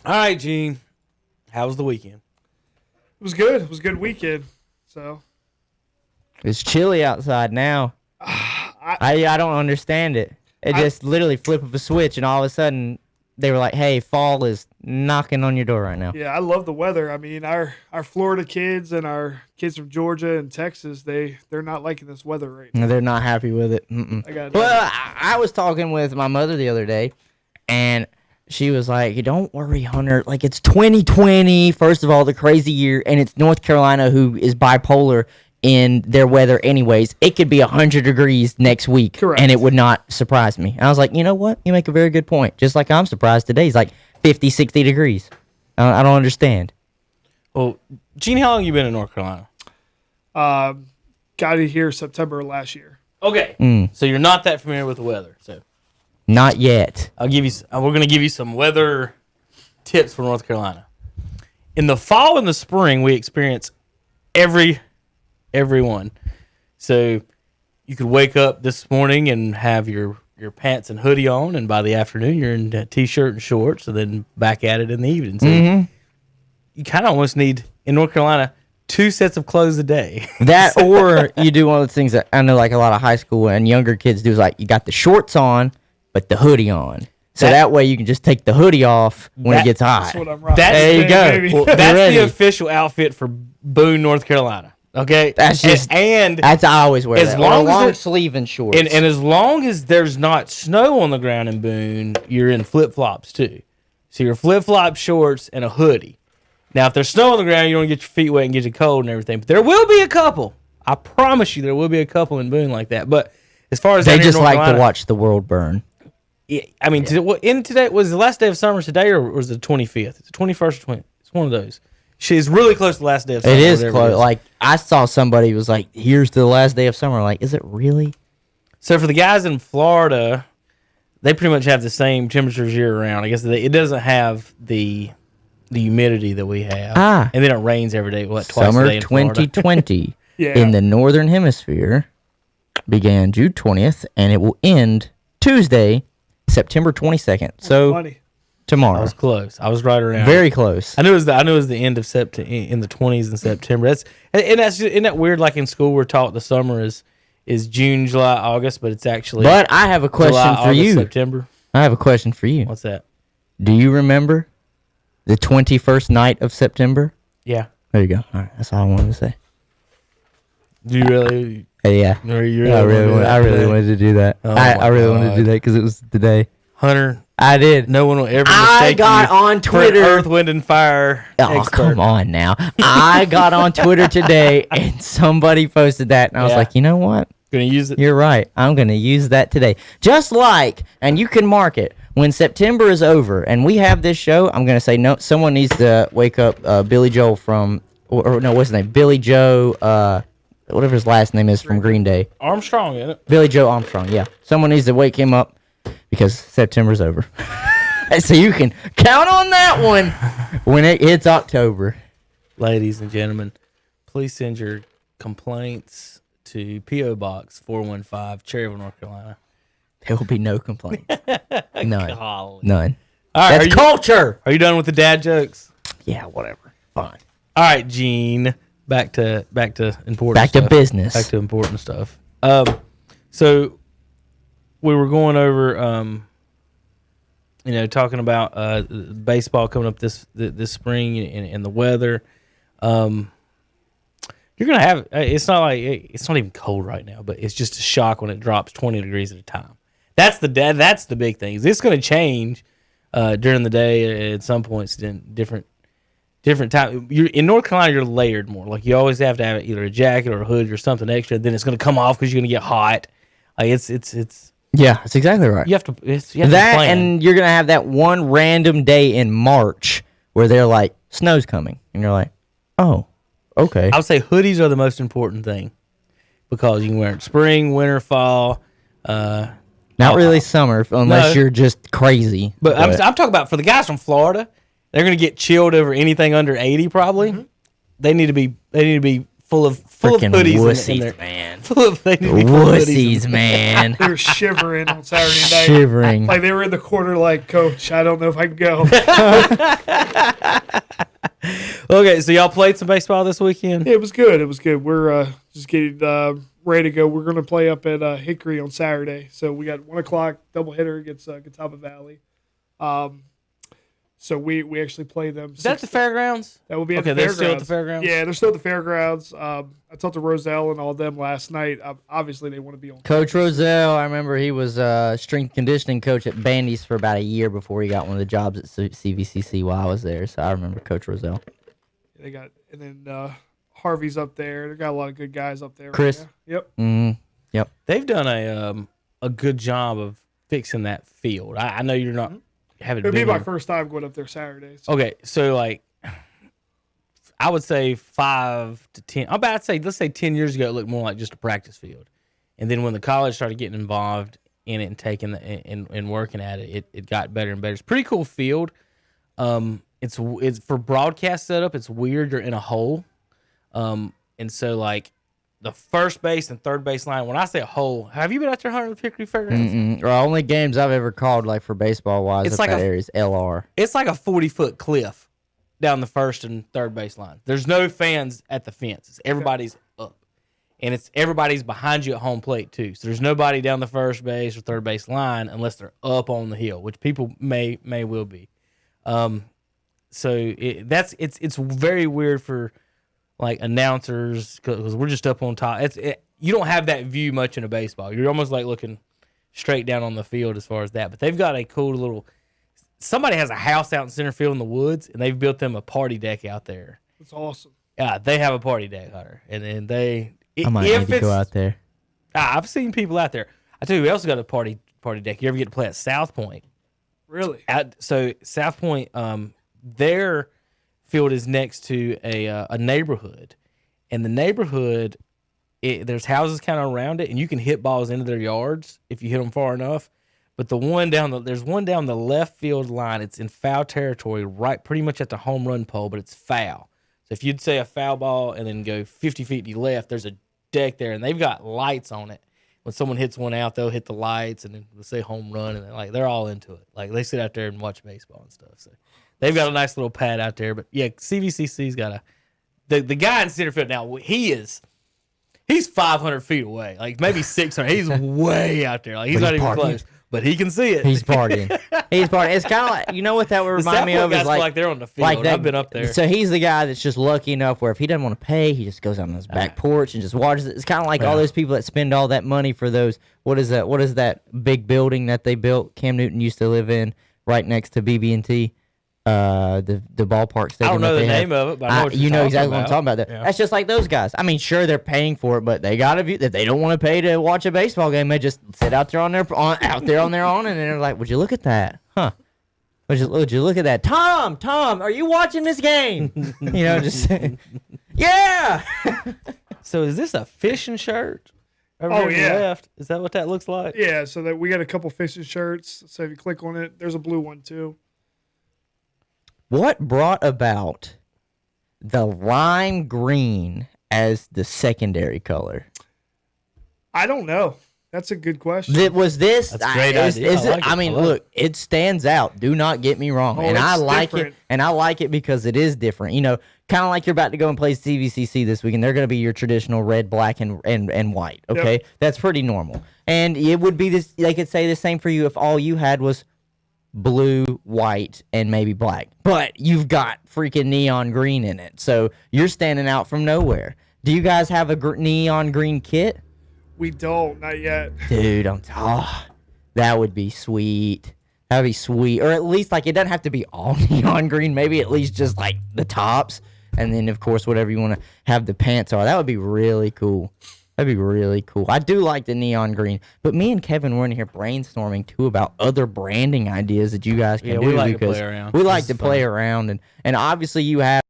All right, Gene. How was the weekend? It was good. It was a good weekend. So It's chilly outside now. I don't understand it. It just literally flip of a switch, and all of a sudden they were like, "Hey, fall is knocking on your door right now." yeah, I love the weather. I mean, our Florida kids and our kids from Georgia and Texas, they're not liking this weather right now. They're not happy with it. Well, I was talking with my mother the other day, and she was like, "Don't worry, Hunter. Like, it's 2020, first of all, the crazy year, and it's North Carolina, who is bipolar in their weather anyways. It could be 100 degrees next week, Correct. and it would not surprise me." And I was like, you know what? You make a very good point. Just like I'm surprised today. It's like 50, 60 degrees. I don't understand. Well, Gene, how long you been in North Carolina? Got it here September last year. Okay. So you're not that familiar with the weather. So Not yet. we're going to give you some weather tips for North Carolina. In the fall and the spring, we experience everyone. So you could wake up this morning and have your pants and hoodie on, and by the afternoon you're in a t-shirt and shorts, and then back at it in the evening. So you kind of almost need, in North Carolina, 2 sets of clothes a day. That, or you do one of the things that I know like a lot of high school and younger kids do is like you got the shorts on, but the hoodie on. So that way you can just take the hoodie off when it gets hot. That's what I'm rocking. There you go. Baby. Well, that's ready. the official outfit for Boone, North Carolina. Okay, That's just that's I always wear as that. long Or as long it- sleeve and shorts. and as long as there's not snow on the ground in Boone, you're in flip flops too. So your flip flop shorts and a hoodie. Now, if there's snow on the ground, you don't get your feet wet and get you cold and everything. But there will be a couple. I promise you, there will be a couple in Boone like that. But as far as they down here in just North like Carolina, to watch the world burn. Yeah, I mean, today was the last day of summer today, or was it the 25th? It's the 21st or 20th. It's one of those. She's really close to the last day of summer. It is whatever close. is. Like I saw somebody was like, "Here's the last day of summer." Like, is it really? So for the guys in Florida, they pretty much have the same temperatures year round. I guess it doesn't have the humidity that we have. And then it rains every day. What, twice a Summer day in Florida? 2020 Yeah. in the northern hemisphere began June 20th, and it will end Tuesday, September 22nd. So Funny. I tomorrow, was close. I was right around. very close. I knew it was the end of September, in the 20s in September. Isn't that weird? Like in school, we're taught the summer is June, July, August, but it's actually But I have a question July, for August, you. September. I have a question for you. What's that? Do you remember the 21st night of September? Yeah. There you go. All right, that's all I wanted to say. Do you really? Hey, yeah. Or you I wanna do really that? wanted to do that. Oh I my really wanted to do God. that because it was today. Hunter, I did. no one will ever I mistake got you on for an Twitter. Earth, Wind, and Fire Oh, expert. come on now. I got on Twitter today and somebody posted that, and I was Yeah. like, you know what? Gonna use it. You're right. I'm going to use that today. Just like, and you can mark it, when September is over and we have this show, I'm going to say, no, someone needs to wake up Billy Joel from, or no, what's his name? Billy Joe, whatever his last name is from Green Day. Armstrong, isn't it? Billy Joe Armstrong, yeah. Someone needs to wake him up because September's over. So you can count on that one when it hits October. Ladies and gentlemen, please send your complaints to P.O. Box 415, Cherryville, North Carolina. There will be no complaints. None. Golly. None. All right, That's culture. are you done with the dad jokes? Yeah, whatever. Fine. All right, Gene. Back to important. Back to stuff. business. Back to important stuff. So we were going over, talking about baseball coming up this spring and the weather. You're gonna have. It's not even cold right now, but it's just a shock when it drops 20 degrees at a time. That's the big thing. It's going to change during the day at some points in different time. You're in North Carolina. You're layered more. Like you always have to have either a jacket or a hood or something extra. Then it's going to come off because you're going to get hot. Like it's Yeah, that's exactly right. you have to That plan. and you're gonna have that one random day in March where they're like, snow's coming, and you're like, oh, okay. I would say hoodies are the most important thing because you can wear it spring, winter, fall. Not really summer unless No. you're just crazy. But I'm talking about for the guys from Florida, they're going to get chilled over anything under 80 probably. They need to be full of Freaking hoodies wussies, in there. man. Full of they need to be full of hoodies Wussies, man. They were shivering on Saturday night. Shivering. Like they were in the corner like, Coach, I don't know if I can go. Okay, so y'all played some baseball this weekend? It was good. It was good. We're just getting ready to go. We're going to play up at Hickory on Saturday. So we got 1 o'clock doubleheader against Catawba Valley. So we actually play them. Is that the fairgrounds? That will be at okay, the they're fairgrounds. still at the fairgrounds? Yeah, they're still at the fairgrounds. I talked to Roselle and all of them last night. Obviously, they want to be on Coach campus. Roselle, I remember he was strength conditioning coach at Bandy's for about a year before he got one of the jobs at CVCC while I was there. So I remember Coach Roselle. They got, and then Harvey's up there. They got a lot of good guys up there. Chris. Right now. Yep. Yep. They've done a good job of fixing that field. I know you're not haven't It'll be been my there. first time going up there Saturday. So. Okay, so like I would say 5 to 10. I'm about to say let's say 10 years ago it looked more like just a practice field, and then when the college started getting involved in it and taking and working at it, it got better and better. It's a pretty cool field. It's for broadcast setup. It's weird. You're in a hole, and so like the first base and third base line. When I say a hole, have you been out there hunting with Hickory Fairgrounds? The only games I've ever called, like for baseball wise, It's up like that a- area is LR. It's like a 40-foot cliff down the first and third base line. There's no fans at the fence. Everybody's up. And everybody's behind you at home plate too. So there's nobody down the first base or third base line unless they're up on the hill, which people may will be. So it's very weird for like announcers because we're just up on top. You don't have that view much in a baseball. You're almost like looking straight down on the field as far as that. But they've got a cool little. Somebody has a house out in center field in the woods, and they've built them a party deck out there. That's awesome. Yeah, they have a party deck, Hunter, and then they. I might need to go out there. I've seen people out there. I tell you, we also got a party deck. You ever get to play at South Point? Really? So South Point, their field is next to a neighborhood, and the neighborhood, there's houses kind of around it, and you can hit balls into their yards if you hit them far enough. But there's one down the left field line. It's in foul territory, right, pretty much at the home run pole, but it's foul. So if you'd say a foul ball and then go 50 feet to your left, there's a deck there, and they've got lights on it. When someone hits one out, they'll hit the lights, and then they'll say home run, and they're all into it. Like they sit out there and watch baseball and stuff. So they've got a nice little pad out there. But yeah, CVCC's got the guy in center field now. He's 500 feet away, like maybe 600. He's way out there. Like he's not even close, but he can see it. He's partying. He's partying. It's kind of like, you know what that would remind me of guys is feel like they're on the field. like that, I've been up there. So he's the guy that's just lucky enough where if he doesn't want to pay, he just goes out on his back porch and just watches it. It's kind of like all those people that spend all that money for those. What is that big building that they built? Cam Newton used to live in right next to BB&T. The ballpark stadium. I don't know that the they name have. of it, but I know what you you're know talking exactly what I'm about. talking about. Yeah. That's just like those guys. I mean, sure they're paying for it, but they got to view that they don't want to pay to watch a baseball game. They just sit out there on their own, and they're like, "Would you look at that? Huh? Would you look at that? Tom, are you watching this game? You know, just yeah." So is this a fishing shirt? Over Oh, here to the yeah. left? Is that what that looks like? Yeah, so that we got a couple fishing shirts. So if you click on it, there's a blue one too. What brought about the lime green as the secondary color? I don't know. That's a good question. Was this? That's a great idea. Is I like it. I mean, I love look, it stands out. Do not get me wrong, Oh, and I it's like it. different. And I like it because it is different. You know, kind of like you're about to go and play CVCC this week, and they're going to be your traditional red, black, and white. Okay, that's pretty normal. And it would be this. They could say the same for you if all you had was blue, white, and maybe black. But you've got freaking neon green in it, so you're standing out from nowhere. Do you guys have a neon green kit? We don't, not yet. Dude, that would be sweet. That would be sweet. Or at least, like, it doesn't have to be all neon green. Maybe at least just, like, the tops. And then, of course, whatever you want to have the pants are. That would be really cool. That'd be really cool. I do like the neon green. But me and Kevin were in here brainstorming, too, about other branding ideas that you guys can do. we like to because play around. we like This to is play fun. around. And obviously, you have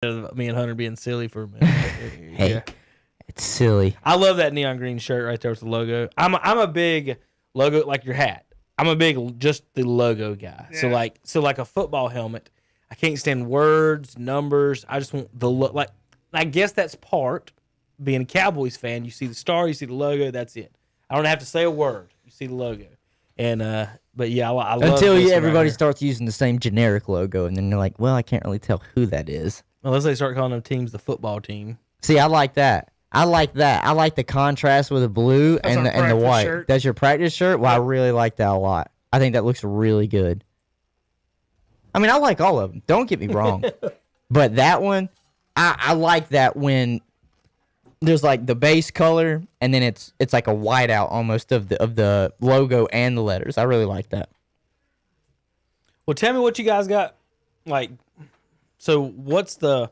Me and Hunter being silly for a minute. Hey, Yeah. it's silly. I love that neon green shirt right there with the logo. I'm a big logo, like your hat. I'm a big just the logo guy. Yeah. So like a football helmet. I can't stand words, numbers. I just want the look. Like, I guess that's part being a Cowboys fan. You see the star, you see the logo. That's it. I don't have to say a word. You see the logo. And but yeah, I love Until this one everybody right starts using the same generic logo, and then you're like, well, I can't really tell who that is. unless they start calling them teams the football team. See, I like that. I like the contrast with the blue That's and our the practice white. shirt. That's your practice shirt? Well, I really like that a lot. I think that looks really good. I mean, I like all of them. Don't get me wrong. But that one, I like that when there's like the base color and then it's like a whiteout almost of the logo and the letters. I really like that. Well, tell me what you guys got. Like, so what's the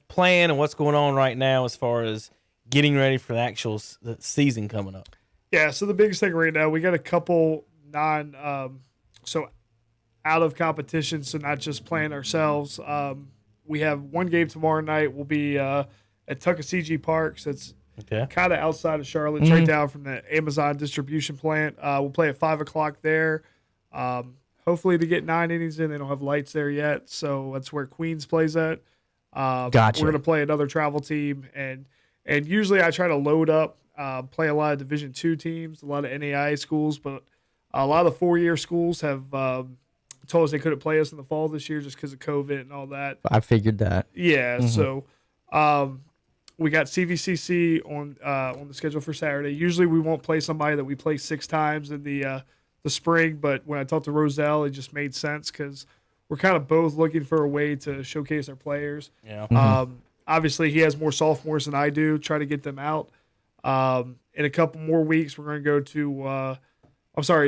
plan and what's going on right now as far as getting ready for the actual season coming up? Yeah, so the biggest thing right now, we got a couple out of competition, so not just playing ourselves. We have one game tomorrow night. We'll be at Tuckasegee Park, so it's kind of outside of Charlotte. It's right down from the Amazon distribution plant. We'll play at 5 o'clock there. Hopefully to get 9 innings in. They don't have lights there yet, so that's where Queens plays at. Gotcha. We're going to play another travel team, and usually I try to load up, play a lot of Division II teams, a lot of NAIA schools, but a lot of the 4-year schools have told us they couldn't play us in the fall this year just because of COVID and all that. I figured that. Yeah, so we got CVCC on the schedule for Saturday. Usually we won't play somebody that we play 6 times in the spring, but when I talked to Roselle, it just made sense because we're kind of both looking for a way to showcase our players. Yeah. Obviously, he has more sophomores than I do. Try to get them out. In a couple more weeks, we're going to go to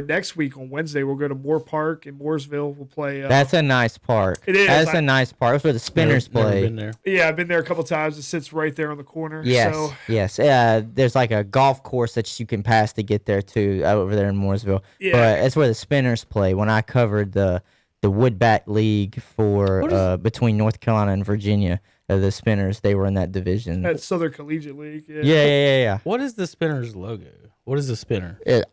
next week on Wednesday, we'll go to Moore Park in Mooresville. We'll play. That's a nice park. It is. That's a nice park. That's where the Spinners Never play. been there. Yeah, I've been there a couple times. It sits right there on the corner. Yes, So, yes. There's like a golf course that you can pass to get there too, over there in Mooresville. Yeah. But that's where the Spinners play. When I covered the Woodbat League for between North Carolina and Virginia, the Spinners, they were in that division. at Southern Collegiate League. Yeah. What is the Spinners logo? What is the spinner? It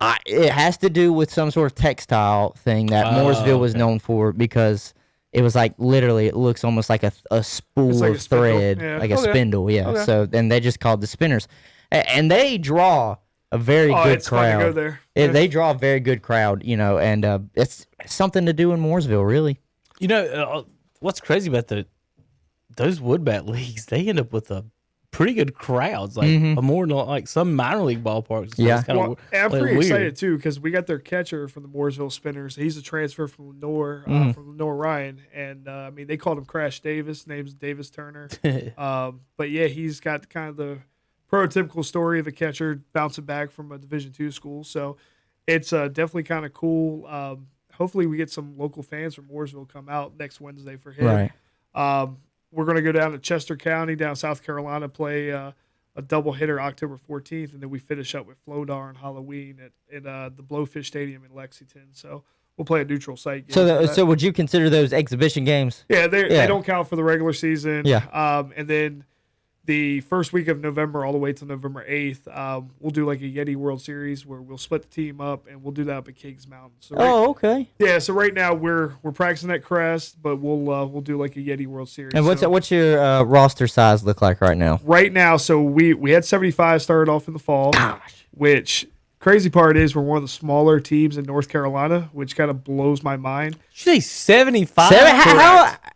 has to do with some sort of textile thing that Mooresville was known for because it was like literally it looks almost like a spool It's like of a spindle, thread, yeah. like a spindle. Yeah. Okay. So then they just called the Spinners, and they draw a very good it's fun crowd. to go there. They draw a very good crowd, and it's something to do in Mooresville, really. You know, what's crazy about those Woodbat leagues, they end up with a pretty good crowds, like more than like some minor league ballparks. So Yeah. it's kinda Well, and I'm pretty weird. excited too because we got their catcher from the Mooresville Spinners. He's a transfer from Lenore, Ryan, and I mean they called him Crash Davis. Name's Davis Turner. But yeah, he's got kind of the prototypical story of a catcher bouncing back from a Division II school. So it's definitely kind of cool. Hopefully we get some local fans from Mooresville come out next Wednesday for him. Right. We're going to go down to Chester County, down South Carolina, play a doubleheader October 14th, and then we finish up with Flodar on Halloween at the Blowfish Stadium in Lexington. So we'll play a neutral site game. So would you consider those exhibition games? Yeah, they don't count for the regular season. Yeah. And then the first week of November all the way to November 8th, we'll do like a Yeti World Series where we'll split the team up, and we'll do that up at Kings Mountain. So Okay. yeah, so right now we're practicing at Crest, but we'll do like a Yeti World Series. And So what's your roster size look like right now? right now, so we had 75 started off in the fall. Which crazy part is we're one of the smaller teams in North Carolina, which kind of blows my mind. Did you say 75?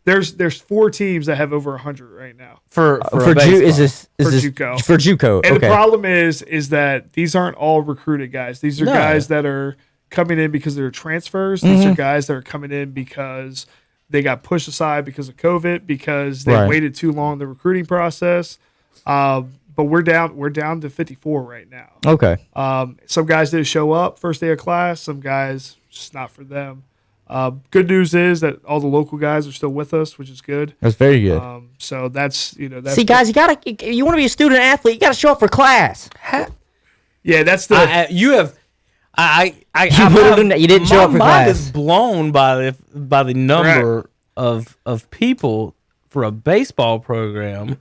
There's 4 teams that have over 100 right now. for Is this For JuCo. for JuCo? And Okay. the problem is that these aren't all recruited guys. These are No. guys that are coming in because they're transfers. These are guys that are coming in because they got pushed aside because of COVID, because they Right. waited too long in the recruiting process. But we're down to 54 right now. Okay. Some guys didn't show up first day of class. Some guys just not for them. Good news is that all the local guys are still with us, which is good. That's very good. So that's See, guys, you want to be a student athlete, you got to show up for class. yeah, that's the you have. You didn't show up for My mind class. is blown by the number of people for a baseball program.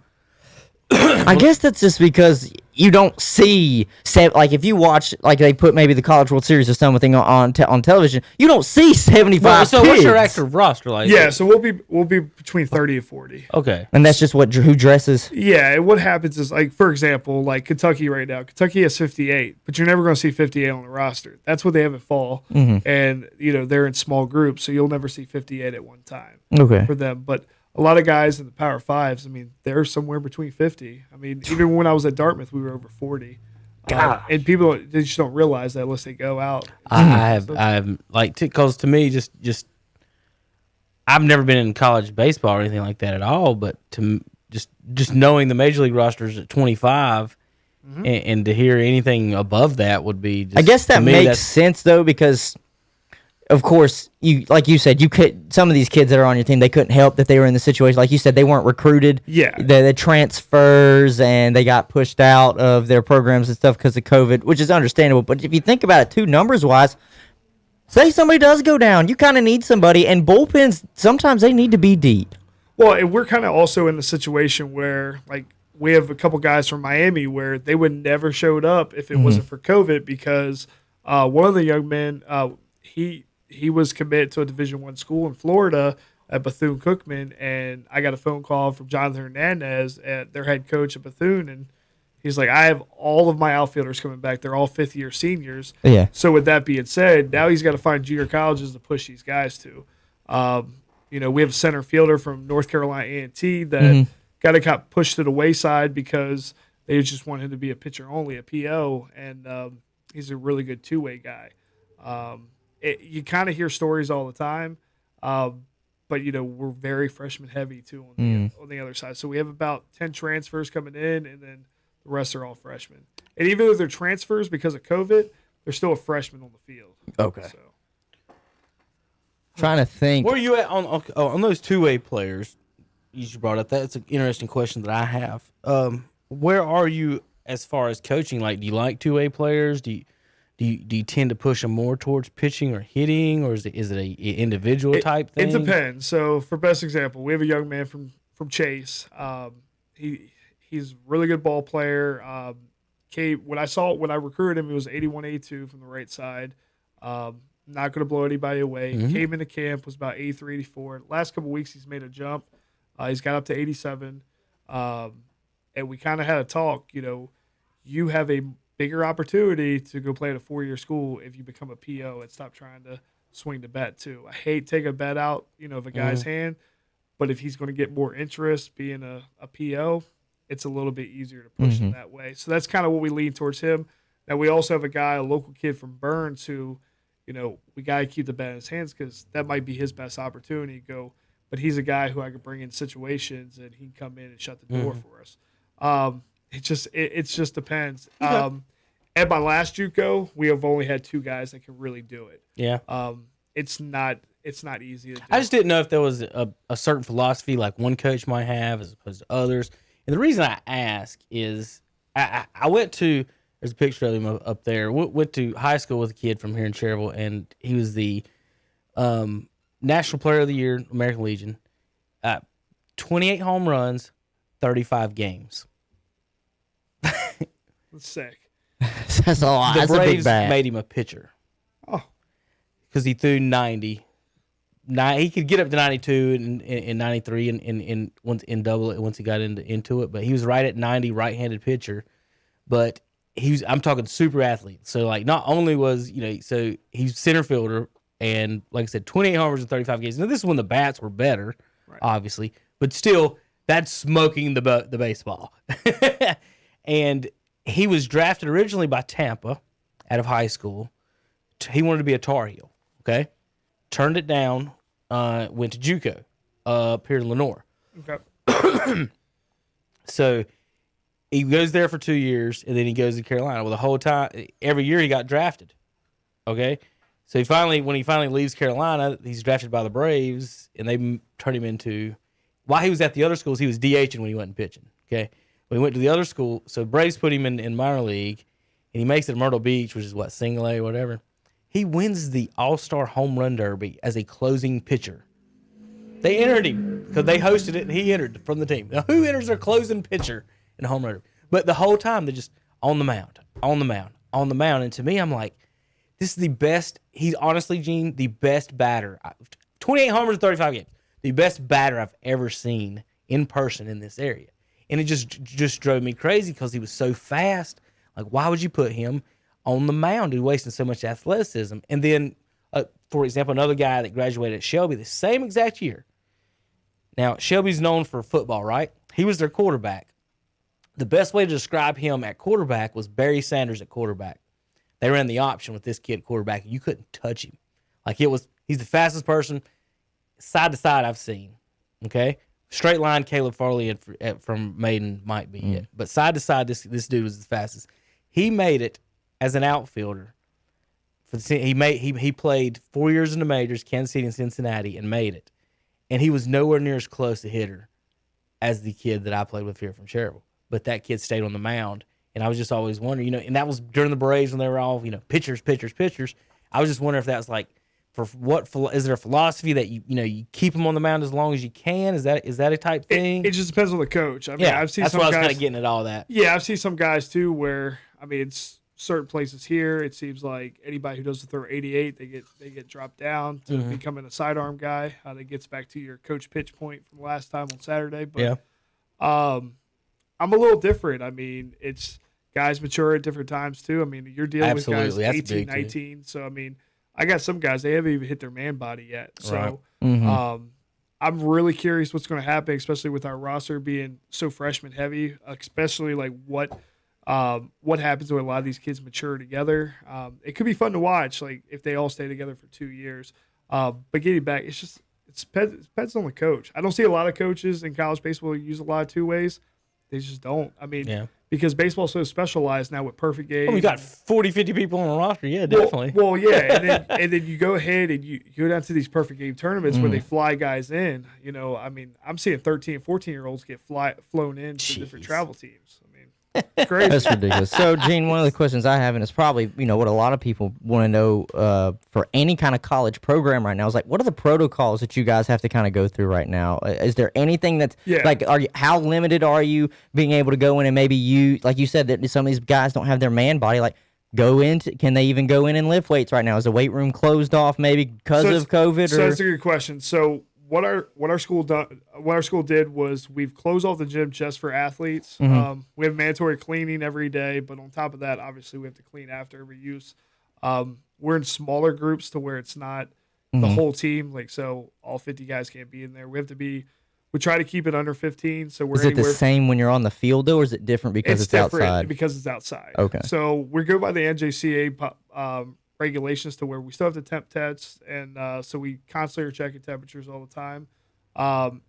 I guess that's just because you don't see like if you watch like they put maybe the College World Series or something on television, you don't see 75 So kids. what's your active roster like? Yeah, so we'll be between 30 and 40. Okay. And that's just who dresses. Yeah, and what happens is, like, for example, like Kentucky right now, Kentucky has 58, but you're never going to see 58 on the roster. That's what they have at fall, and they're in small groups, so you'll never see 58 at one time. Okay. For them, but a lot of guys in the Power Fives, I mean, they're somewhere between 50. I mean, even when I was at Dartmouth, we were over 40. And people they just don't realize that unless they go out. I'm like, because to me, just I've never been in college baseball or anything like that at all. But to just knowing the major league rosters at 25, and to hear anything above that would be. Just, I guess that makes sense though, because of course like you said, some of these kids that are on your team, they couldn't help that they were in the situation. Like you said, they weren't recruited. Yeah, the transfers and they got pushed out of their programs and stuff because of COVID, which is understandable. But if you think about it too, numbers wise. Say somebody does go down, you kind of need somebody, and bullpens, sometimes they need to be deep. Well, and we're kind of also in the situation where, like, we have a couple guys from Miami where they would never showed up if it wasn't for COVID, because one of the young men, he was committed to a Division I school in Florida at Bethune-Cookman, and I got a phone call from Jonathan Hernandez, their head coach at Bethune, and he's like, I have all of my outfielders coming back. They're all fifth-year seniors. Yeah. So with that being said, now he's got to find junior colleges to push these guys to. We have a center fielder from North Carolina A&T that got to got pushed to the wayside because they just want him to be a pitcher only, a PO, and he's a really good two-way guy. You kind of hear stories all the time, but we're very freshman-heavy too on the other side. So we have about 10 transfers coming in, and then the rest are all freshmen. And even though they're transfers because of COVID, they're still a freshman on the field. Okay. So. Trying to think. Where are you at on those two-way players? You just brought up that. It's an interesting question that I have. Where are you as far as coaching? Like, do you like two-way players? Do you tend to push them more towards pitching or hitting, or is it a individual type thing? It depends. So, for best example, we have a young man from Chase. He's a really good ball player. When I recruited him, he was 81, 82 from the right side. Not going to blow anybody away. Came into camp, was about 83, 84. Last couple of weeks, he's made a jump. He's got up to 87. And we kind of had a talk. You have a bigger opportunity to go play at a 4-year school if you become a PO and stop trying to swing the bat too. I hate taking a bet out, of a guy's hand, but if he's going to get more interest being a PO, it's a little bit easier to push him that way. So that's kind of what we lean towards him. Now we also have a local kid from Burns who, we got to keep the bat in his hands because that might be his best opportunity to go. But he's a guy who I could bring in situations and he can come in and shut the door for us. It just depends. Okay. At my last JuCo, we have only had 2 guys that can really do it. Yeah. It's not easy to do. I just didn't know if there was a certain philosophy like one coach might have as opposed to others. And the reason I ask is I went to, there's a picture of him up there, went to high school with a kid from here in Cherryville, and he was the National Player of the Year, American Legion, 28 home runs, 35 games. That's sick. That's a lot. The That's a big Braves bat. made him a pitcher. Oh. Because he threw 90. He could get up to 92 and 93 and once in double it once he got into it, but he was right at 90, right-handed pitcher. But I'm talking super athlete. So like not only was, so he's center fielder and like I said, 28 homers in 35 games. Now this is when the bats were better, obviously, but still that's smoking the baseball. And he was drafted originally by Tampa out of high school. He wanted to be a Tar Heel, okay? Turned it down, went to JuCo up here in Lenoir. Okay. So he goes there for 2 years, and then he goes to Carolina. Well, the whole time, every year he got drafted, okay? So when he finally leaves Carolina, he's drafted by the Braves, and they turned him into, while he was at the other schools, he was DHing when he wasn't pitching, okay? When he went to the other school, so Braves put him in minor league, and he makes it to Myrtle Beach, which is single A or whatever. He wins the All-Star Home Run Derby as a closing pitcher. They entered him because they hosted it and he entered from the team. Now, who enters their closing pitcher in a home run? But the whole time they're just on the mound, on the mound, on the mound. And to me, I'm like, this is the best. He's honestly, Gene, the best batter. 28 homers in 35 games. The best batter I've ever seen in person in this area. And it just drove me crazy because he was so fast. Like, why would you put him on the mound? He's wasting so much athleticism. And then, for example, another guy that graduated at Shelby the same exact year. Now, Shelby's known for football, right? He was their quarterback. The best way to describe him at quarterback was Barry Sanders at quarterback. They ran the option with this kid at quarterback. You couldn't touch him. He's the fastest person side to side I've seen. Okay? Straight line, Caleb Farley from Maiden might be it. But side to side, this dude was the fastest. He made it as an outfielder. He played 4 years in the majors, Kansas City and Cincinnati, and made it. And he was nowhere near as close a hitter as the kid that I played with here from Cherryville. But that kid stayed on the mound. And I was just always wondering, and that was during the Braves when they were all, pitchers. I was just wondering if that was like, is there a philosophy that you keep them on the mound as long as you can? Is that a type thing? It just depends on the coach. I mean, yeah, I've seen that's some what I was guys kind of getting at all that. Yeah, I've seen some guys too where it's certain places here. It seems like anybody who doesn't throw 88, they get dropped down to becoming a sidearm guy. That gets back to your coach pitch point from last time on Saturday. But I'm a little different. I mean, it's guys mature at different times too. I mean, you're dealing with guys 18, 19. So I mean, I got some guys, they haven't even hit their man body yet. So I'm really curious what's going to happen, especially with our roster being so freshman heavy, especially like what happens when a lot of these kids mature together. It could be fun to watch, like if they all stay together for 2 years. But getting back, it depends on the coach. I don't see a lot of coaches in college baseball use a lot of two ways. They just don't. I mean, because baseball's so specialized now with perfect games. Well, we got 40, 50 people on the roster. Yeah, definitely. Well, yeah. And then you go ahead and you go down to these perfect game tournaments where they fly guys in. I mean, I'm seeing 13, 14-year-olds get flown in to different travel teams. I mean, it's crazy. That's ridiculous. So, Gene, one of the questions I have, and it's probably, what a lot of people want to know for any kind of college program right now is like, what are the protocols that you guys have to kind of go through right now? Is there anything that's like, how limited are you being able to go in and maybe like you said, that some of these guys don't have their man body, like can they even go in and lift weights right now? Is the weight room closed off maybe because of COVID? So that's a good question. So what our school did was we've closed off the gym just for athletes. We have mandatory cleaning every day, but on top of that, obviously we have to clean after every use. We're in smaller groups to where it's not the whole team. Like, so all 50 guys can't be in there. We try to keep it under 15. So is it the same when you're on the field though, or is it different because it's outside? Because it's outside. Okay. So we go by the NJCA regulations to where we still have to temp tests, and so we constantly are checking temperatures all the time.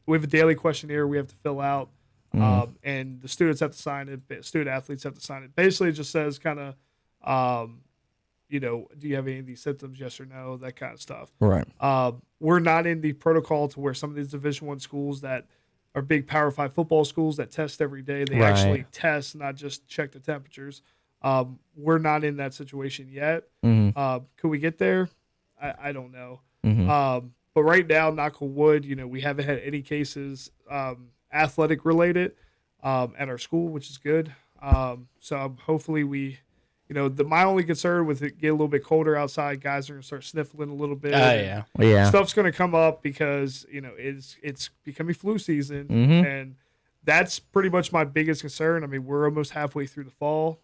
We have a daily questionnaire we have to fill out, and the students have to sign it. Student athletes have to sign it. Basically, it just says kind of, do you have any of these symptoms? Yes or no, that kind of stuff. Right. We're not in the protocol to where some of these Division I schools that are big Power 5 football schools that test every day. They actually test, not just check the temperatures. We're not in that situation yet. Could we get there? I don't know. But right now, knock on wood, we haven't had any cases athletic related at our school, which is good. So hopefully my only concern with it getting a little bit colder outside, guys are going to start sniffling a little bit. Stuff's going to come up because, it's becoming flu season. And that's pretty much my biggest concern. I mean, we're almost halfway through the fall.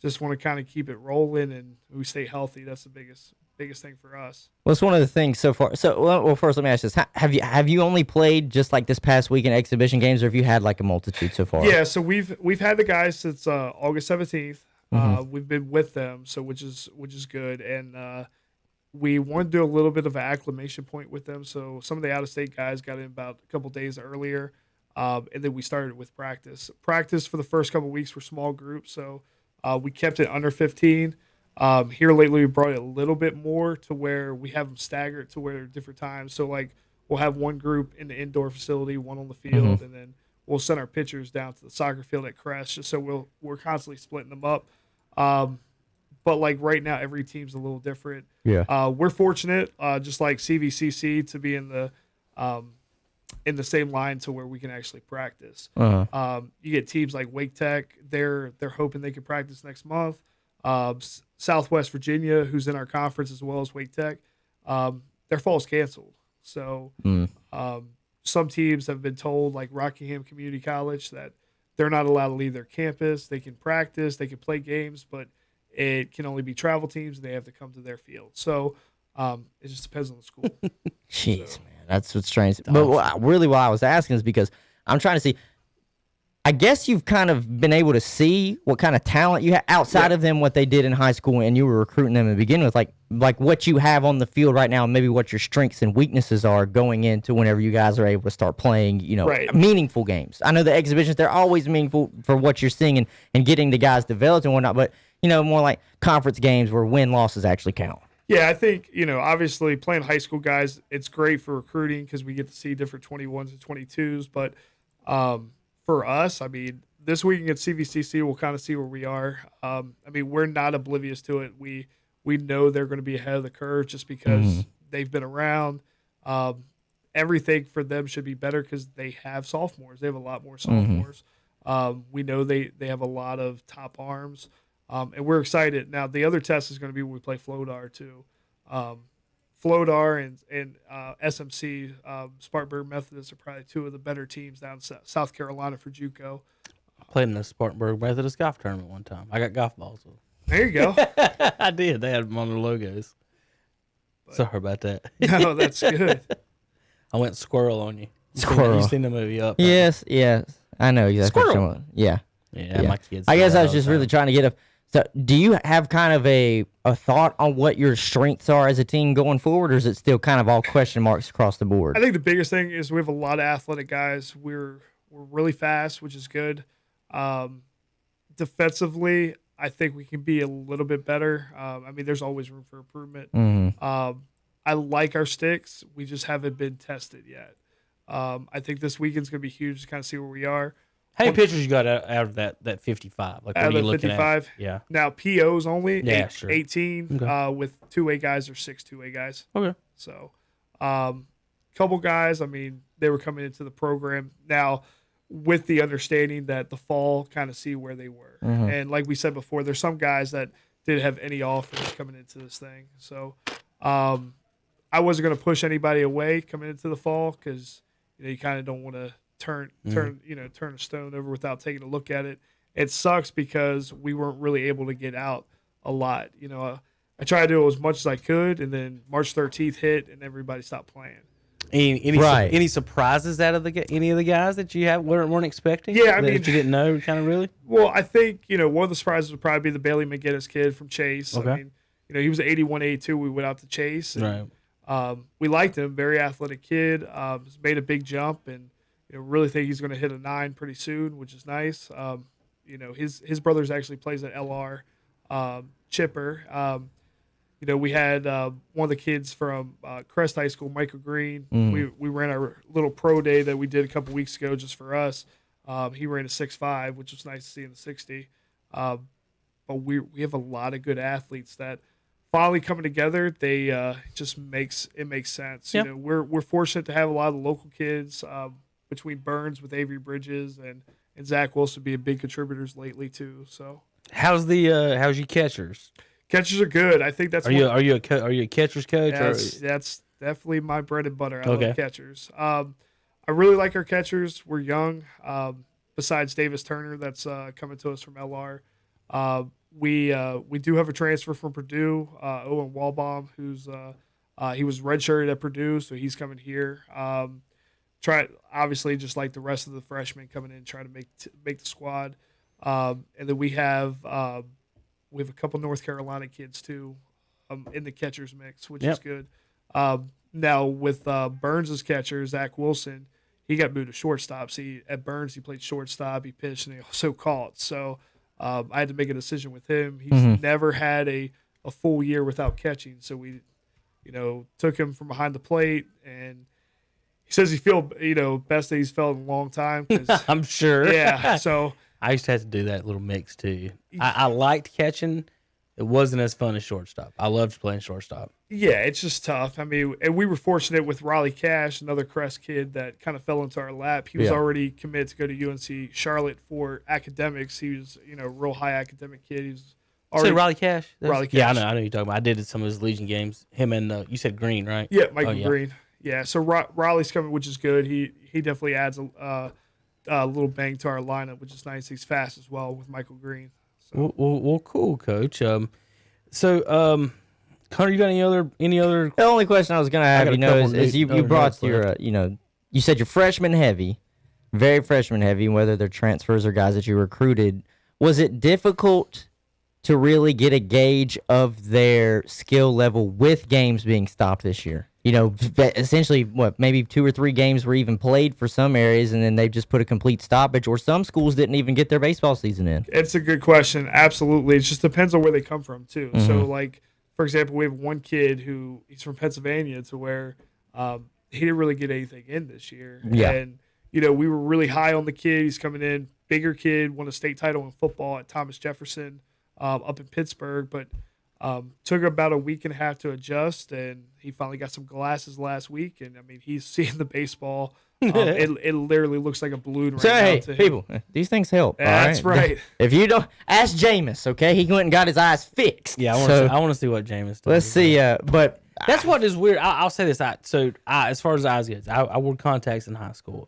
Just want to kind of keep it rolling and we stay healthy. That's the biggest thing for us. Well, it's one of the things so far. So, well, first let me ask this: have you only played just like this past week in exhibition games, or have you had like a multitude so far? Yeah, so we've had the guys since August 17th. We've been with them, so which is good, and we want to do a little bit of an acclimation point with them. So some of the out-of-state guys got in about a couple days earlier, and then we started with practice. Practice for the first couple weeks were small groups, so we kept it under 15. Here lately, we brought it a little bit more to where we have them staggered to where different times. So like we'll have one group in the indoor facility, one on the field, and then we'll send our pitchers down to the soccer field at Crest. Just so we're constantly splitting them up. But like right now, every team's a little different. Yeah. We're fortunate, just like CVCC, to be in the in the same line to where we can actually practice. Uh-huh. You get teams like Wake Tech; they're hoping they can practice next month. Southwest Virginia, who's in our conference as well as Wake Tech, their fall's canceled. So some teams have been told, like Rockingham Community College, that they're not allowed to leave their campus. They can practice, they can play games, but it can only be travel teams, and they have to come to their field. So it just depends on the school. Jeez, man, that's what's strange. But really, why I was asking is because I'm trying to see. I guess you've kind of been able to see what kind of talent you have outside of them, what they did in high school, and you were recruiting them to begin with, like what you have on the field right now, and maybe what your strengths and weaknesses are going into whenever you guys are able to start playing, meaningful games. I know the exhibitions, they're always meaningful for what you're seeing and getting the guys developed and whatnot, but, more like conference games where win-losses actually count. Yeah, I think, obviously playing high school guys, it's great for recruiting because we get to see different 21s and 22s, but for us, I mean, this week against CVCC, we'll kind of see where we are. I mean, we're not oblivious to it. We know they're going to be ahead of the curve just because they've been around. Everything for them should be better because they have sophomores. They have a lot more sophomores. We know they have a lot of top arms, and we're excited. Now, the other test is going to be when we play Flodar, too. Flodar and SMC, Spartanburg Methodist, are probably two of the better teams down in South Carolina for JuCo. I played in the Spartanburg Methodist golf tournament one time. I got golf balls with them. There you go. I did. They had them on their logos. Sorry about that. No, that's good. I went squirrel on you. Squirrel. You seen the movie Up? Yes. I know exactly. Squirrel. Yeah. Yeah, my kids. I guess I was just really trying to get a. So, do you have kind of a thought on what your strengths are as a team going forward, or is it still kind of all question marks across the board? I think the biggest thing is we have a lot of athletic guys. We're really fast, which is good. Defensively, I think we can be a little bit better. I mean, there's always room for improvement. I like our sticks. We just haven't been tested yet. I think this weekend's going to be huge to kind of see where we are. How many pitchers you got out of that 55? Like, what are you looking 55? at? Yeah. Now, PO's only sure. 18 with 2A guys or 6 2A guys. Okay. So, couple guys, I mean, they were coming into the program now with the understanding that the fall kind of see where they were. And like we said before, there's some guys that didn't have any offers coming into this thing. So, I wasn't going to push anybody away coming into the fall because, you kind of don't want to turn a stone over without taking a look at it. It sucks because we weren't really able to get out a lot. I tried to do as much as I could, and then March 13th hit, and everybody stopped playing. Any surprises out of any of the guys that you weren't expecting? Yeah, I mean, that you didn't know, kind of really. Well, I think one of the surprises would probably be the Bailey McGinnis kid from Chase. Okay. I mean, he was 81, 82. We went out to Chase, and, right. We liked him. Very athletic kid. He's made a big jump, and really think he's going to hit a 9 pretty soon, which is nice. His brothers actually plays at LR, Chipper. We had one of the kids from Crest High School, Michael Green. We ran our little pro day that we did a couple weeks ago just for us. He ran a 6.5, which was nice to see in the 60. But we have a lot of good athletes that finally coming together. They just makes sense. Yep. We're fortunate to have a lot of the local kids. Between Burns with Avery Bridges and Zach Wilson being big contributors lately too. So how's your catchers? Catchers are good. I think that's are you a catcher's coach? That's definitely my bread and butter. I love catchers. I really like our catchers. We're young. Besides Davis Turner, that's coming to us from LR. We do have a transfer from Purdue, Owen Walbaum, who's he was redshirted at Purdue, so he's coming here. Try obviously just like the rest of the freshmen coming in, trying to make the squad, and then we have a couple North Carolina kids too, in the catchers mix, which is good. Now with Burns' catcher Zach Wilson, he got moved to shortstop. See, at Burns he played shortstop, he pitched, and he also caught. So I had to make a decision with him. He's never had a full year without catching, so we, took him from behind the plate and. He says he feel best that he's felt in a long time. I'm sure. Yeah. So I used to have to do that little mix too. I liked catching. It wasn't as fun as shortstop. I loved playing shortstop. Yeah, it's just tough. I mean, and we were fortunate with Raleigh Cash, another Crest kid that kind of fell into our lap. He was already committed to go to UNC Charlotte for academics. He was, a real high academic kid. He was Say Riley Cash. Riley Yeah, I Cash. know. I know you're talking about. I did some of his Legion games. Him and you said Green, right? Yeah, Michael Green. Yeah, so Riley's coming, which is good. He definitely adds a little bang to our lineup, which is nice. He's fast as well with Michael Green. So. Well, cool, Coach. Connor, you got any other? The only question I was gonna have, is you brought your, you said you're freshman heavy, very freshman heavy. Whether they're transfers or guys that you recruited, was it difficult to really get a gauge of their skill level with games being stopped this year? Essentially, maybe 2 or 3 games were even played for some areas, and then they just put a complete stoppage, or some schools didn't even get their baseball season in. It's a good question. Absolutely. It just depends on where they come from, too. Mm-hmm. So, like, for example, we have one kid he's from Pennsylvania to where he didn't really get anything in this year. Yeah. And, we were really high on the kid. He's coming in, bigger kid, won a state title in football at Thomas Jefferson up in Pittsburgh, but took about a week and a half to adjust, and he finally got some glasses last week, and, I mean, he's seeing the baseball. It literally looks like a balloon right now. Hey, to him. people, these things help. That's right. If you don't, ask Jameis, okay? He went and got his eyes fixed. Yeah, I want to see what Jameis does. Let's see, but that's what is weird. I'll say this. As far as eyes goes, I wore contacts in high school.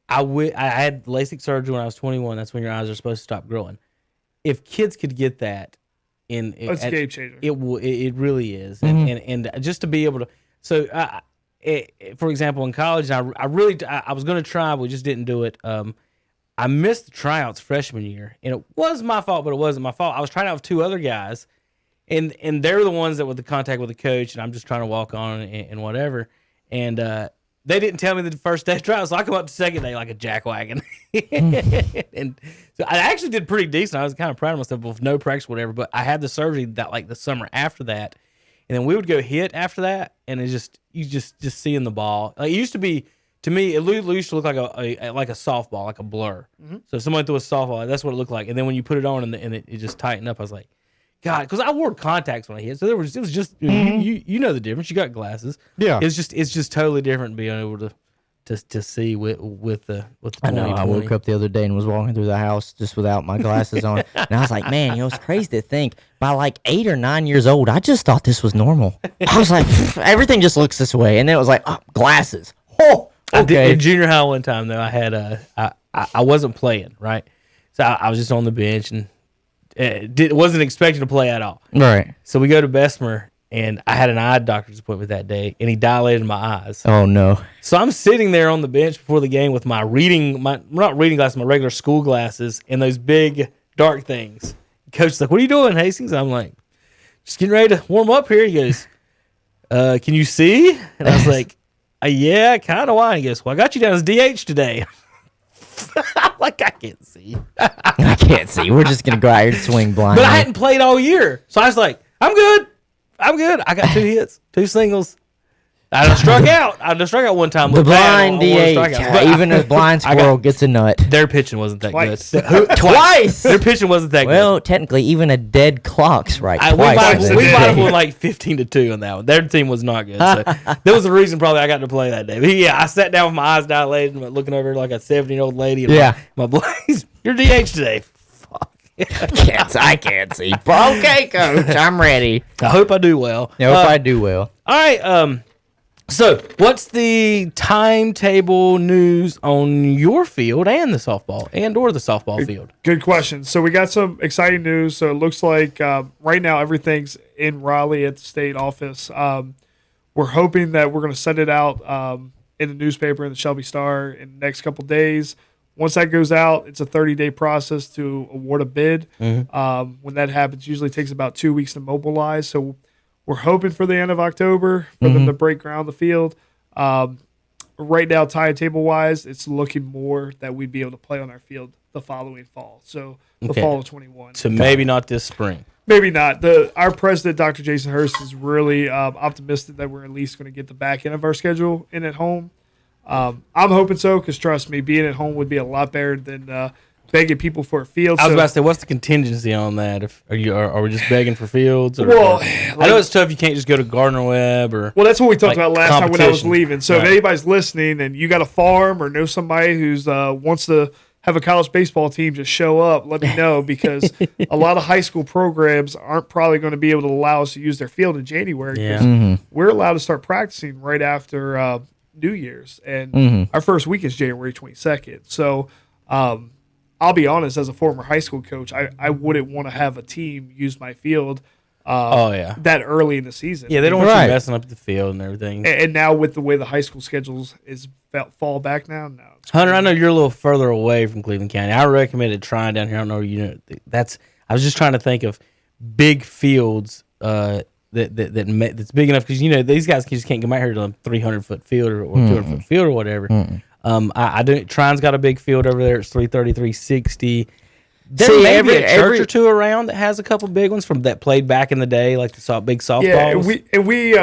I had LASIK surgery when I was 21. That's when your eyes are supposed to stop growing. If kids could get that, it's a game changer. It really is, Mm-hmm. and just to be able to. So, for example, in college, I was going to try, but we just didn't do it. I missed the tryouts freshman year, and it was my fault, but it wasn't my fault. I was trying out with 2 other guys, and they're the ones that were the contact with the coach, and I'm just trying to walk on and whatever. And they didn't tell me the first day of trials, so I come up the second day like a jackwagon. And so I actually did pretty decent. I was kind of proud of myself with no practice, whatever. But I had the surgery that like the summer after that, and then we would go hit after that, and it's just you just seeing the ball. Like it used to be to me, it used to look like a softball, like a blur. Mm-hmm. So if somebody threw a softball, that's what it looked like. And then when you put it on and it just tightened up, I was like, God, because I wore contacts when I hit, so it was just you know the difference. You got glasses, yeah. It's just totally different being able to see with the. I know. I woke up the other day and was walking through the house just without my glasses on, and I was like, man, it's crazy to think by like 8 or 9 years old, I just thought this was normal. I was like, everything just looks this way, and then it was like, oh, glasses. Oh, okay. I did, in junior high one time though, I had I wasn't playing right, so I was just on the bench and. Wasn't expecting to play at all. Right. So we go to Bessemer, and I had an eye doctor's appointment that day, and he dilated my eyes. Oh, no. So I'm sitting there on the bench before the game with my not reading glasses, my regular school glasses, and those big dark things. Coach's like, what are you doing, Hastings? I'm like, just getting ready to warm up here. He goes, can you see? And I was like, yeah, kind of. Why? He goes, well, I got you down as DH today. I'm like, I can't see. I can't see. We're just going to go out here and swing blind. But I hadn't played all year. So I was like, I'm good. I got 2 hits, 2 singles. I just struck out. One time. The blind DH. Even a blind squirrel gets a nut. Their pitching wasn't that Twice. good. Twice. Their pitching wasn't that good. Well, technically, even a dead clock's right. We might have won like 15-2 on that one. Their team was not good. So that was the reason probably I got to play that day. But yeah, I sat down with my eyes dilated and looking over like a 70-year-old lady. And yeah. My boys, you're DH today. Fuck. I can't see. Okay, coach, I'm ready. I hope I do well. I hope I do well. All right. So, what's the timetable news on your field and the softball field? Good question. So we got some exciting news. So it looks like right now everything's in Raleigh at the state office. We're hoping that we're going to send it out in the newspaper in the Shelby Star in the next couple of days. Once that goes out, it's a 30-day process to award a bid. Mm-hmm. When that happens, usually takes about 2 weeks to mobilize. So we're hoping for the end of October for them to break ground on the field. Right now, timetable-wise, it's looking more that we'd be able to play on our field the following fall. So the fall of 21. So maybe not this spring. Maybe not. Our president, Dr. Jason Hurst, is really optimistic that we're at least going to get the back end of our schedule in at home. I'm hoping so because, trust me, being at home would be a lot better than begging people for a field. I was So- about to say, what's the contingency on that? If are we just begging for fields? Or, Well, I know it's tough. You can't just go to Gardner Webb or. Well, that's what we talked like, about last time when I was competition. leaving. So if Right. anybody's listening and you got a farm or know somebody who's wants to have a college baseball team, just show up. Let me know, because a lot of high school programs aren't probably going to be able to allow us to use their field in January. 'Cause Yeah. we're allowed to start practicing right after New Year's, and our first week is January 22nd. So I'll be honest, as a former high school coach, I wouldn't want to have a team use my field Oh yeah. that early in the season. Yeah, they don't want Right. you messing up the field and everything. And now with the way the high school schedules is fall back now, no. It's Hunter, I know you're a little further away from Cleveland County. I recommended trying down here. I don't know, that's. I was just trying to think of big fields that's big enough, because these guys just can't come out here to a 300-foot field or 200-foot field or whatever. I do. Trine's got a big field over there. It's 330, 360. There may be a church or two around that has a couple big ones from that played back in the day, like the big softballs. Yeah, and we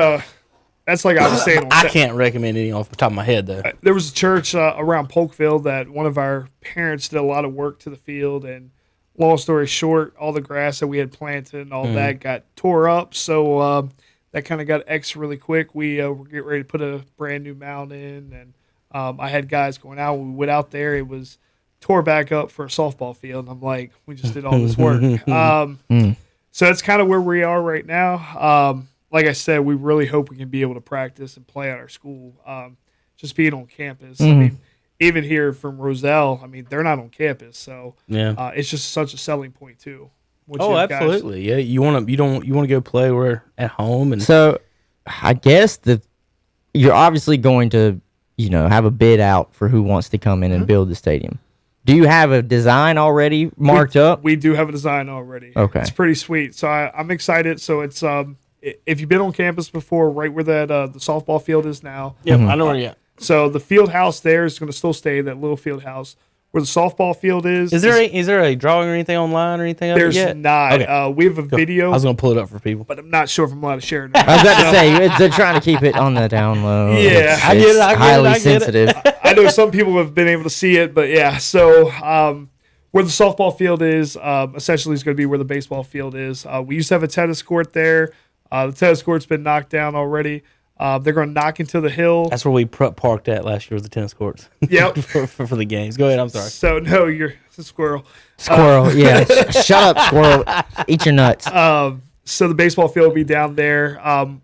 that's like I was saying. I can't recommend any off the top of my head though. There was a church around Polkville that one of our parents did a lot of work to the field, and long story short, all the grass that we had planted and all that got tore up. So that kind of got X really quick. We were getting ready to put a brand new mound in, and I had guys going out. When we went out there, it was tore back up for a softball field. And I'm like, we just did all this work. So that's kind of where we are right now. Like I said, we really hope we can be able to practice and play at our school. Just being on campus. I mean, even here from Roselle, I mean, they're not on campus, so Yeah. it's just such a selling point too. Once Oh, you have guys- absolutely. Yeah, you want to go play where at home, and So, I guess you're obviously going to, have a bid out for who wants to come in and build the stadium. Do you have a design already marked up? We do have a design already. Okay. It's pretty sweet. So I'm excited. So it's if you've been on campus before, right where that the softball field is now. yep, I know where you're at. So the field house there is going to still stay, that little field house. Where the softball field is. Is there a drawing or anything online or anything of it There's yet? not. Okay. We have a video, I was gonna pull it up for people. but I'm not sure if I'm allowed to share it. I was about to say, they're trying to keep it on the down low. Yeah. I get it, It's I get it, highly I get it. sensitive. I know some people have been able to see it, but yeah. So where the softball field is, essentially is going to be where the baseball field is. We used to have a tennis court there. The tennis court's been knocked down already. They're going to knock into the hill. That's where we parked at last year, was the tennis courts. Yep. for the games. Go ahead. I'm sorry. So no, you're a squirrel. Squirrel, yeah. Shut up, squirrel. Eat your nuts. So the baseball field will be down there.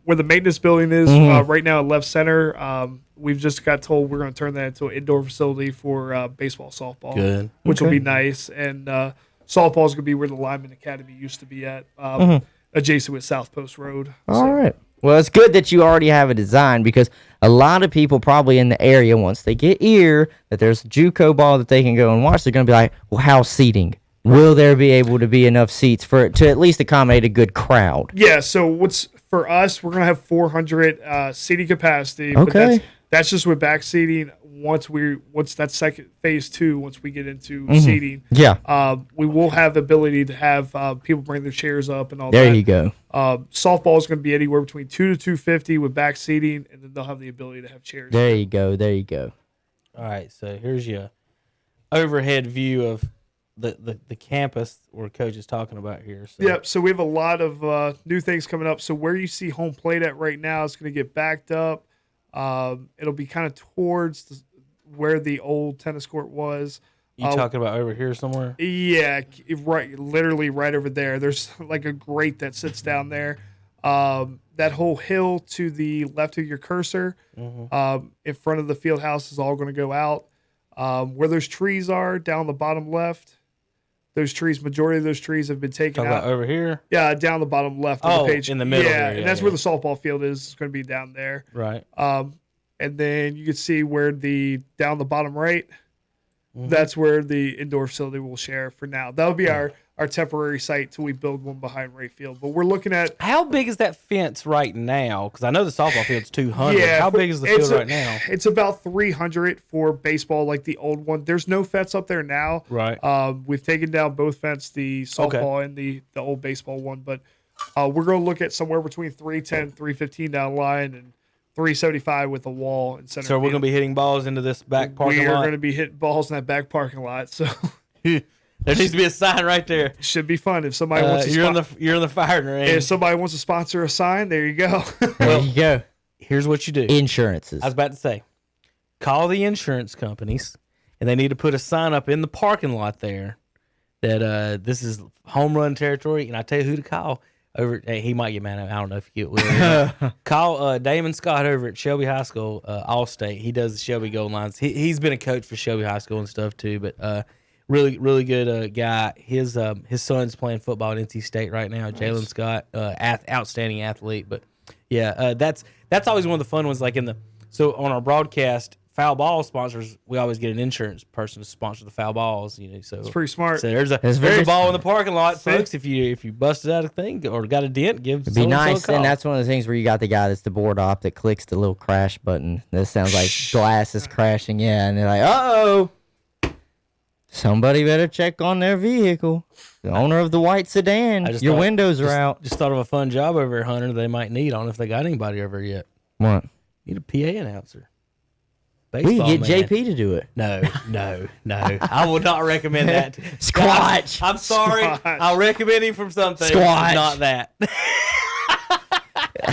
Where the maintenance building is right now at left center. We've just got told we're going to turn that into an indoor facility for baseball, softball. Good. Which will be nice. And softball is going to be where the Lineman Academy used to be at, adjacent with South Post Road. All right. Well, it's good that you already have a design, because a lot of people probably in the area, once they get ear that there's a JuCo ball that they can go and watch, they're going to be like, well, how's seating? Will there be able to be enough seats for it to at least accommodate a good crowd? Yeah, so what's for us, we're going to have 400 seating capacity. Okay. But that's just with back seating. Once that second phase 2, once we get into seating, Yeah. we will have the ability to have people bring their chairs up and all There that. you go. Softball is going to be anywhere between 2 to 250 with back seating, and then they'll have the ability to have chairs. There you go. There you go. All right. So here's your overhead view of the campus where Coach is talking about here. So. Yep. So we have a lot of new things coming up. So where you see home plate at right now is going to get backed up. It'll be kind of towards where the old tennis court was. You talking about over here somewhere? Yeah, right. Literally right over there. There's like a grate that sits down there. That whole hill to the left of your cursor, in front of the field house, is all going to go out. Where those trees are down the bottom left, majority of those trees have been taken Talking out. about over here? Yeah, down the bottom left of the page. in the middle Yeah, there, yeah, and that's yeah. where the softball field is. It's going to be down there. Right. And then you can see where down the bottom right, that's where the indoor facility will share for now. That'll be our temporary site till we build one behind right field. But we're looking at How big is that fence right now? Because I know the softball field's 200. Yeah, How big is the field right now? It's about 300 for baseball, like the old one. There's no fence up there now. Right. We've taken down both fence, the softball and the old baseball one. But we're going to look at somewhere between 310, 315 down the line, and 375 with a wall in center. So we're field. going to be hitting balls into this back parking We are lot? going to be hitting balls in that back parking lot. So There needs to be a sign right there. Should be fun if somebody wants to. You're in the firing range. If somebody wants to sponsor a sign, there you go. There you go. Here's what you do. Insurances. I was about to say, call the insurance companies, and they need to put a sign up in the parking lot there that this is home run territory. And I tell you who to call. He might get mad at me. I don't know if he will. Call Damon Scott over at Shelby High School, Allstate. He does the Shelby goal lines. He's been a coach for Shelby High School and stuff too, but really good guy. His son's playing football at NC State right now. Jalen Scott, outstanding athlete. But yeah, that's always one of the fun ones. Like so on our broadcast, foul ball sponsors, we always get an insurance person to sponsor the foul balls. So it's pretty smart. So there's a ball in the parking lot, folks. If you busted out a thing or got a dent, it'd be nice. And that's one of the things where you got the guy that's the board op that clicks the little crash button. That sounds like glass is crashing. Yeah, and they're like, uh-oh. Somebody better check on their vehicle. The owner of the white sedan. Your windows are out. Just thought of a fun job over here, Hunter, they might need. I don't know if they got anybody over yet. What? Need a PA announcer. We can get JP to do it. No. I would not recommend that. Squatch. I'm sorry. Squatch. I'll recommend him from something. Squatch. Not that.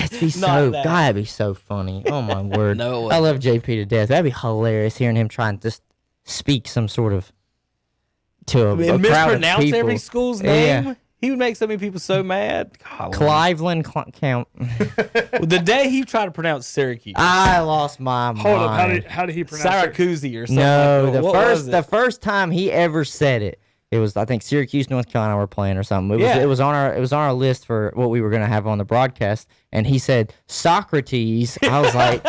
That'd be so funny. Oh my word. No, I love JP to death. That'd be hilarious hearing him trying to just speak some sort of to a crowd of mispronounce people. every school's name. Yeah. He would make so many people so mad. Cleveland count. The day he tried to pronounce Syracuse. I lost my mind. Hold up. How did he pronounce Syracuse or something? No, like the first time he ever said it, it was, I think, Syracuse, North Carolina were playing or something. It was on our list for what we were going to have on the broadcast, and he said Socrates. I was like,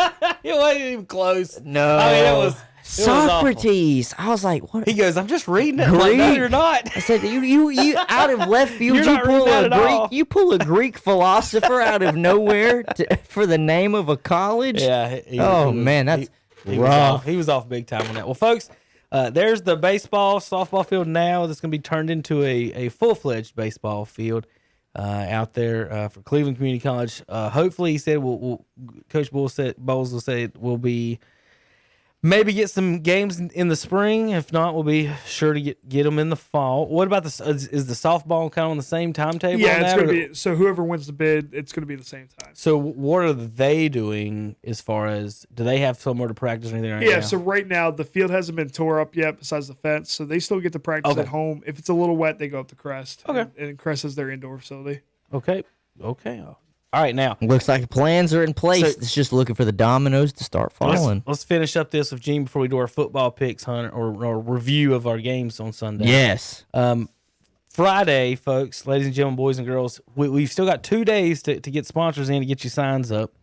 it wasn't even close. No, I mean, it was Socrates. I was like, what? He goes, I'm just reading it. Like, no, you're not. I said, you out of left field, you pull a Greek philosopher out of nowhere for the name of a college. Yeah. Man, that's rough. He was off big time on that. Well, folks, there's the softball field now that's going to be turned into a full-fledged baseball field out there for Cleveland Community College. Hopefully, he said, Coach Bowles will say it will be maybe get some games in the spring. If not, we'll be sure to get them in the fall. What about is the softball kind of on the same timetable? Yeah, it's going to be. So whoever wins the bid, it's going to be the same time. So what are they doing as far as, do they have somewhere to practice or anything right now? Yeah, so right now the field hasn't been tore up yet besides the fence, so they still get to practice at home. If it's a little wet, they go up to Crest. Okay. And Crest is their indoor facility. Okay. All right, now. Looks like plans are in place. It's just looking for the dominoes to start falling. Let's finish up this with Gene before we do our football picks, Hunter, or review of our games on Sunday. Yes. Friday, folks, ladies and gentlemen, boys and girls, we've still got 2 days to get sponsors in to get you signs up.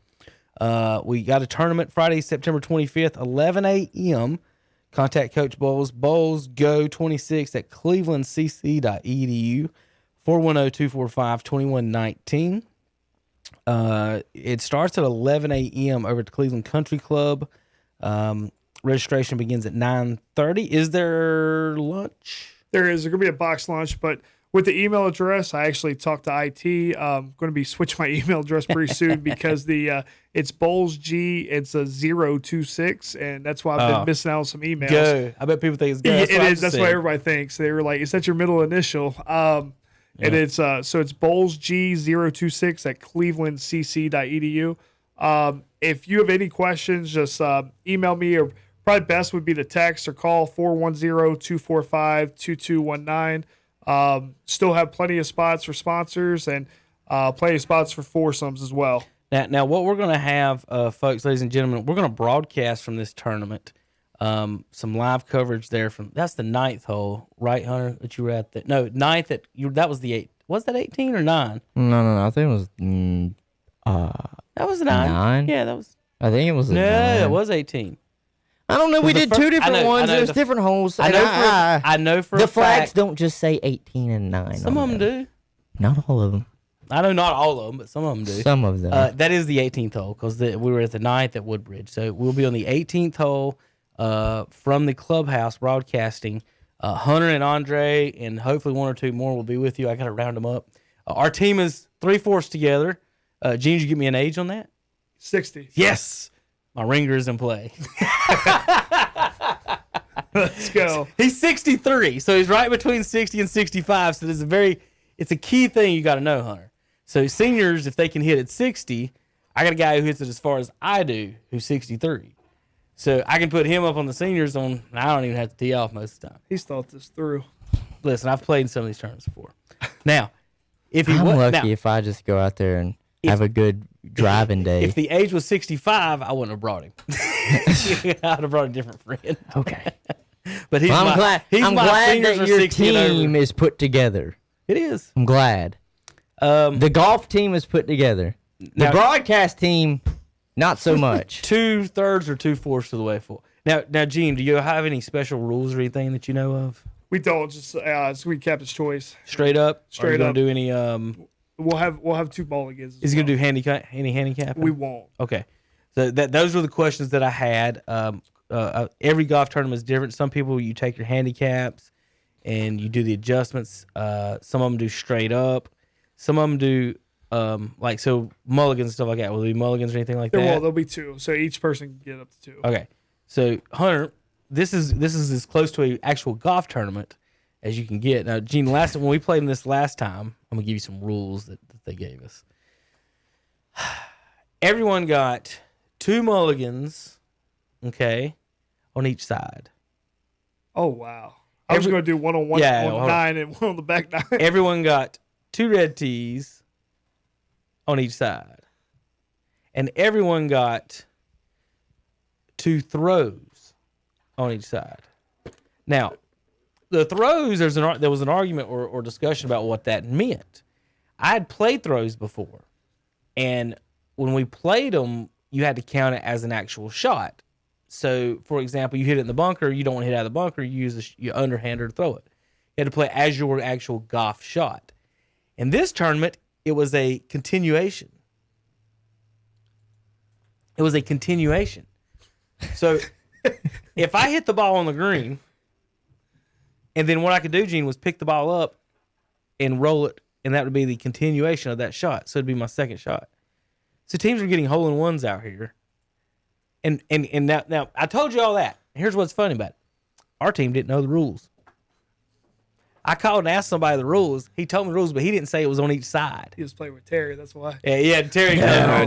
We got a tournament Friday, September 25th, 11 a.m. Contact Coach Bowles. Bowles Go 26 at clevelandcc.edu, 410-245-2119. It starts at 11 a.m. over at the Cleveland Country Club. Registration begins at 9:30. Is there lunch? There is. There's going to be a box lunch, but with the email address, I actually talked to IT. I'm going to be switching my email address pretty soon because it's Bowles G. It's a 026, and that's why I've been missing out on some emails. Go. I bet people think it's Go. It is. That's what everybody thinks. They were like, "Is that your middle initial?" And it's so it's Bowles G026 at clevelandcc.edu. If you have any questions, just email me, or probably best would be to text or call 410-245-2219. Still have plenty of spots for sponsors and plenty of spots for foursomes as well. Now what we're going to have, folks, ladies and gentlemen, we're going to broadcast from this tournament. Some live coverage there that's the 9th hole, right, Hunter? That you were at that? No, 9th that was the 8th. Was that 18 or 9? No. I think it was that was 9. Yeah, that was. I think it was. It was 18. I don't know. We did two different ones. There's different holes. I know for the flags don't just say 18 and 9. Some of them do. Not all of them. I know not all of them, but some of them do. Some of them. That is the 18th hole because we were at the 9th at Woodbridge, so we'll be on the 18th hole. From the clubhouse broadcasting. Hunter and Andre and hopefully one or two more will be with you. I got to round them up. Our team is 3/4 together. Gene, did you give me an age on that? 60. Yes. My ringer is in play. Let's go. He's 63, so he's right between 60 and 65. So it's a key thing you got to know, Hunter. So seniors, if they can hit at 60, I got a guy who hits it as far as I do, who's 63. So I can put him up on the seniors I don't even have to tee off most of the time. He's thought this through. Listen, I've played in some of these tournaments before. Now, I'm lucky if I just go out there and have a good driving day. If the age was 65, I wouldn't have brought him. I'd have brought a different friend. Okay. But I'm glad that your team is put together. It is. I'm glad. The golf team is put together. The broadcast team, not so much. 2/3 or 2/4 of the way full. Now, Gene, do you have any special rules or anything that you know of? We don't. Just it's gonna be captain's choice. Straight up. Straight Are you up. Gonna do any? We'll have 2 mulligans. Is he gonna do any handicap? We won't. Okay. So those were the questions that I had. Every golf tournament is different. Some people you take your handicaps and you do the adjustments. Some of them do straight up. Some of them do mulligans and stuff like that. Will there be mulligans or anything like that? There'll be 2. So each person can get up to 2. Okay. So Hunter, this is as close to an actual golf tournament as you can get. Now, Gene, when we played in this last time, I'm gonna give you some rules that they gave us. Everyone got 2 mulligans, okay, on each side. Oh wow! I was going to do one on 9 and one on the back 9. Everyone got 2 red tees on each side, and everyone got 2 throws on each side. Now, the throws, there was an argument or discussion about what that meant. I had played throws before, and when we played them, you had to count it as an actual shot. So, for example, you hit it in the bunker, you don't want to hit it out of the bunker, you use your underhander to throw it. You had to play as your actual golf shot. In this tournament, it was a continuation. So, if I hit the ball on the green, and then what I could do, Gene, was pick the ball up and roll it, and that would be the continuation of that shot. So it'd be my second shot. So teams are getting hole-in-ones out here. And now I told you all that. Here's what's funny about it. Our team didn't know the rules. I called and asked somebody the rules. He told me the rules, but he didn't say it was on each side. He was playing with Terry, that's why. Yeah, Terry.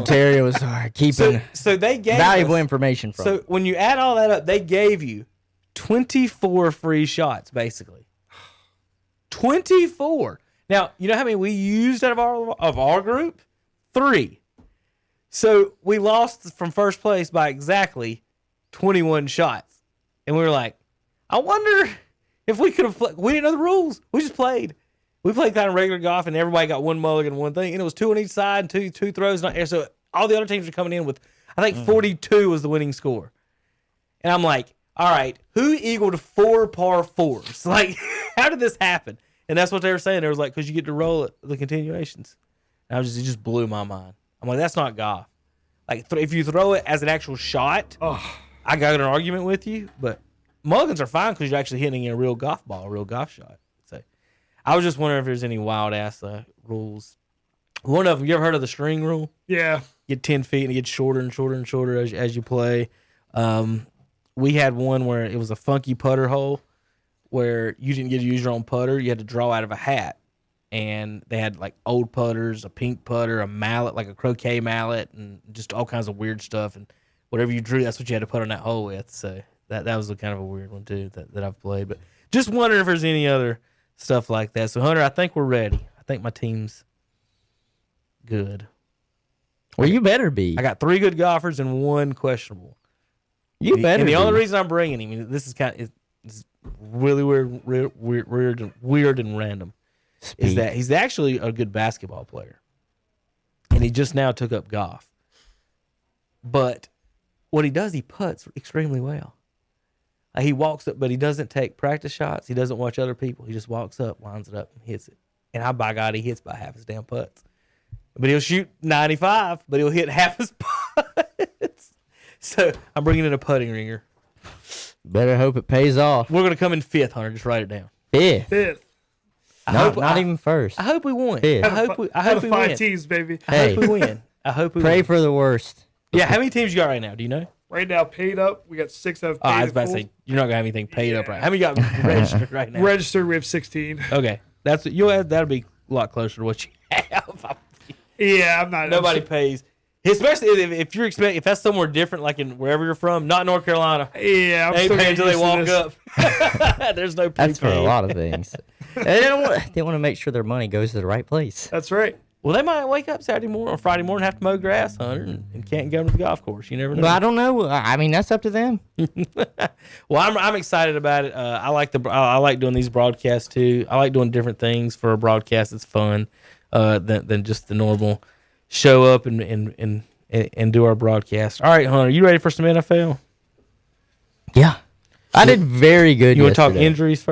Terry was keeping so they gave valuable information from. So when you add all that up, they gave you 24 free shots, basically. 24. Now, you know how many we used out of our group? 3. So we lost from first place by exactly 21 shots. And we were like, I wonder if we could have played. We didn't know the rules. We just played. We played kind of regular golf, and everybody got 1 mulligan and 1 thing. And it was 2 on each side and two throws. So all the other teams were coming in with, I think 42 was the winning score. And I'm like, all right, who equaled 4 par 4s? Like, how did this happen? And that's what they were saying. They was like, because you get to roll it, the continuations. And it just blew my mind. I'm like, that's not golf. Like, if you throw it as an actual shot, I got an argument with you. But mulligans are fine because you're actually hitting a real golf ball, a real golf shot. So I was just wondering if there's any wild ass rules. One of them, you ever heard of the string rule? Yeah. Get 10 feet and it gets shorter and shorter and shorter as you play. We had one where it was a funky putter hole where you didn't get to use your own putter. You had to draw out of a hat. And they had like old putters, a pink putter, a mallet, like a croquet mallet, and just all kinds of weird stuff. And whatever you drew, that's what you had to put on that hole with. So that was kind of a weird one too that I've played. But just wondering if there's any other stuff like that. So Hunter, I think we're ready. I think my team's good. Well, you better be. I got 3 good golfers and 1 questionable. You better. And the be. only reason I'm bringing him, this is it's really weird and random, is that he's actually a good basketball player, and he just now took up golf. But what he does, he putts extremely well. He walks up, but he doesn't take practice shots. He doesn't watch other people. He just walks up, lines it up, and hits it. And by God, he hits by half his damn putts. But he'll shoot 95, but he'll hit half his putts. So I'm bringing in a putting ringer. Better hope it pays off. We're going to come in 5th, Hunter. Just write it down. 5th. Not even first. I hope we win. 5th. I hope we 5 win. teams, baby. I hope we win. I hope we Pray win. for the worst. Yeah, how many teams you got right now? Do you know? Right now, paid up, we got 6 that have paid I was in about to full. say you're not gonna have anything paid up right. How many you got registered right now? Registered, we have 16. Okay, that'll be a lot closer to what you have. Yeah, I'm not. Nobody pays, especially if you're if that's somewhere different, like in wherever you're from, not North Carolina. Yeah, I'm They still pay getting until they used to walk this. up. There's no. That's for a prepaying. lot of things. They want to make sure their money goes to the right place. That's right. Well, they might wake up Saturday morning or Friday morning, have to mow grass, Hunter, and can't go to the golf course. You never know. But I don't know. I mean, that's up to them. Well, I'm excited about it. I like doing these broadcasts too. I like doing different things for a broadcast. It's fun than just the normal show up and do our broadcast. All right, Hunter, you ready for some NFL? Yeah. I did very good You want to talk yesterday. injuries first?